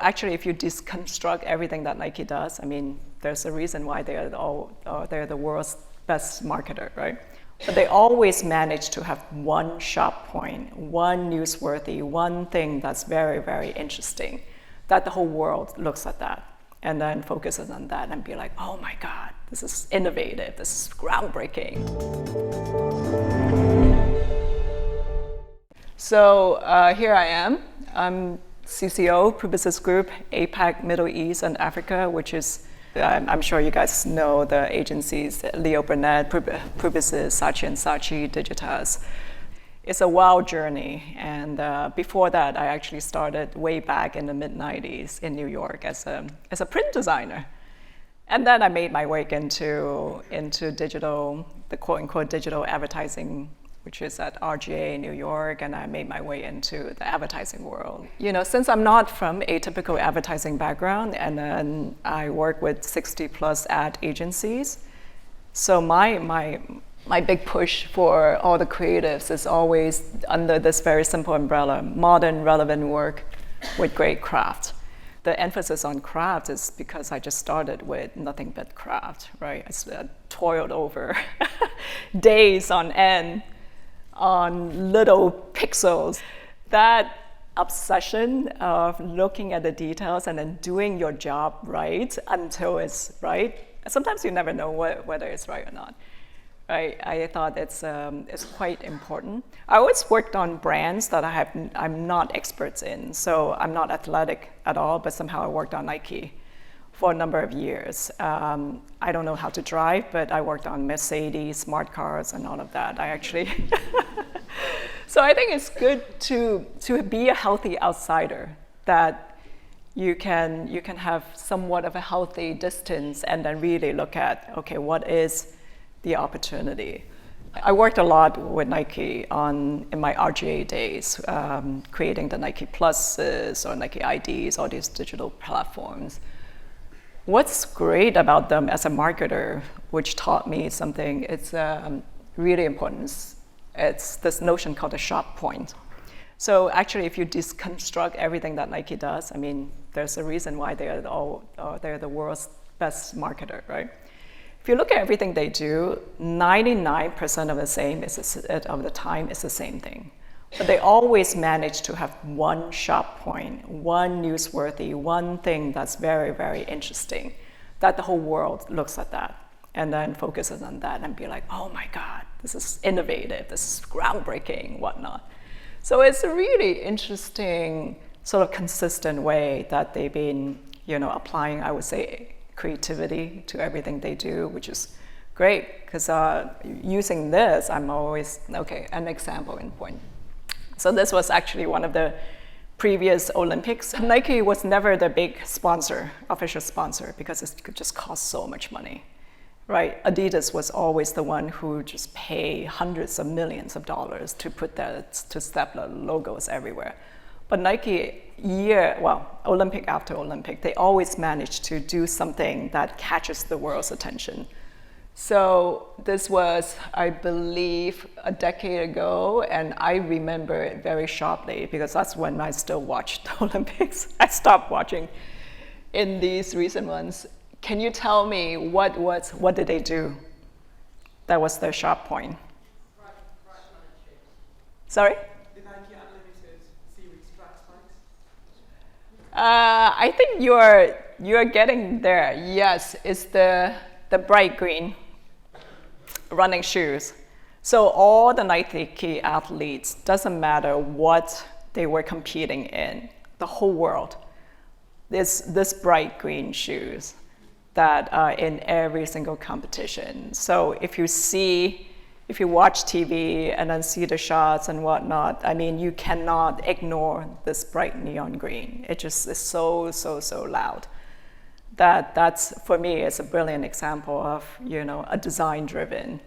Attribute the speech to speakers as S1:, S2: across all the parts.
S1: actually, if you deconstruct everything that Nike does, I mean, there's a reason why they're the world's best marketer, right? But they always manage to have one sharp point, one newsworthy, one thing that's very, very interesting, that the whole world looks at that and then focuses on that and be like, oh my God, this is innovative, this is groundbreaking. So here I am. I'm CCO, Publicis Groupe APAC, Middle East, and Africa, which is, I'm sure you guys know the agencies, Leo Burnett, Publicis, Saatchi & Saatchi, Digitas. It's a wild journey, and before that, I actually started way back in the mid-90s in New York as a print designer. And then I made my way into digital, the quote-unquote digital advertising, which is at RGA in New York, and I made my way into the advertising world. You know, since I'm not from a typical advertising background, and then I work with 60 plus ad agencies, so my big push for all the creatives is always under this very simple umbrella: modern, relevant work with great craft. The emphasis on craft is because I just started with nothing but craft, right? I toiled over days on end on little pixels. That obsession of looking at the details and then doing your job right until it's right. Sometimes you never know whether it's right or not. Right? I thought it's quite important. I always worked on brands that I'm not experts in. So I'm not athletic at all, but somehow I worked on Nike for a number of years. I don't know how to drive, but I worked on Mercedes, smart cars, and all of that. I actually, so I think it's good to be a healthy outsider, that you can have somewhat of a healthy distance and then really look at, okay, what is the opportunity? I worked a lot with Nike in my RGA days, creating the Nike Pluses or Nike IDs, all these digital platforms. What's great about them as a marketer, which taught me something, it's really important. It's this notion called a sharp point. So actually, if you deconstruct everything that Nike does, I mean, there's a reason why they're the world's best marketer, right? If you look at everything they do, 99% of the time is the same thing. But they always manage to have one sharp point, one newsworthy, one thing that's very, very interesting, that the whole world looks at that and then focuses on that and be like, oh my God, this is innovative, this is groundbreaking, whatnot. So it's a really interesting, sort of consistent way that they've been, applying, I would say, creativity to everything they do, which is great, because using this, I'm always, okay, an example in point. So this was actually one of the previous Olympics. Nike was never the big sponsor, official sponsor, because it could just cost so much money, right? Adidas was always the one who just pay hundreds of millions of dollars to slap the logos everywhere. But Nike, Olympic after Olympic, they always managed to do something that catches the world's attention. So this was, I believe, a decade ago, and I remember it very sharply because that's when I still watched the Olympics. I stopped watching in these recent ones. Can you tell me what did they do? That was their sharp point. Sorry?
S2: The Nike Unlimited series track spikes.
S1: I think you're getting there. Yes, it's the bright green running shoes. So all the Nike athletes, doesn't matter what they were competing in, the whole world, this bright green shoes that are in every single competition. So if you watch TV and then see the shots and whatnot, I mean, you cannot ignore this bright neon green. It just is so loud. That's for me, it's a brilliant example of a design-driven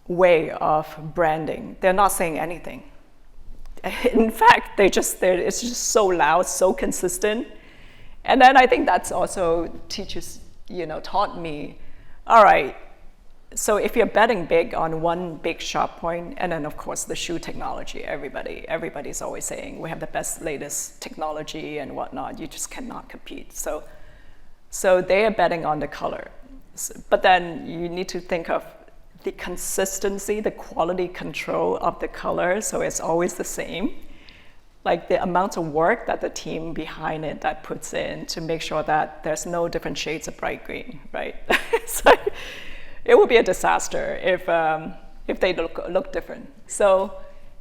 S1: way of branding. They're not saying anything. In fact, it's just so loud, so consistent. And then I think that's also taught me, all right, So if you're betting big on one big sharp point, and then of course the shoe technology, everybody's always saying we have the best, latest technology and whatnot. You just cannot compete. So they are betting on the color, but then you need to think of the consistency, the quality control of the color, so it's always the same. Like the amount of work that the team behind it that puts in to make sure that there's no different shades of bright green, right? So it would be a disaster if they look different. So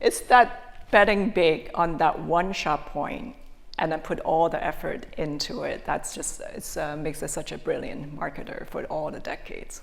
S1: it's that betting big on that one sharp point and then put all the effort into it. That's just, it makes it such a brilliant marketer for all the decades.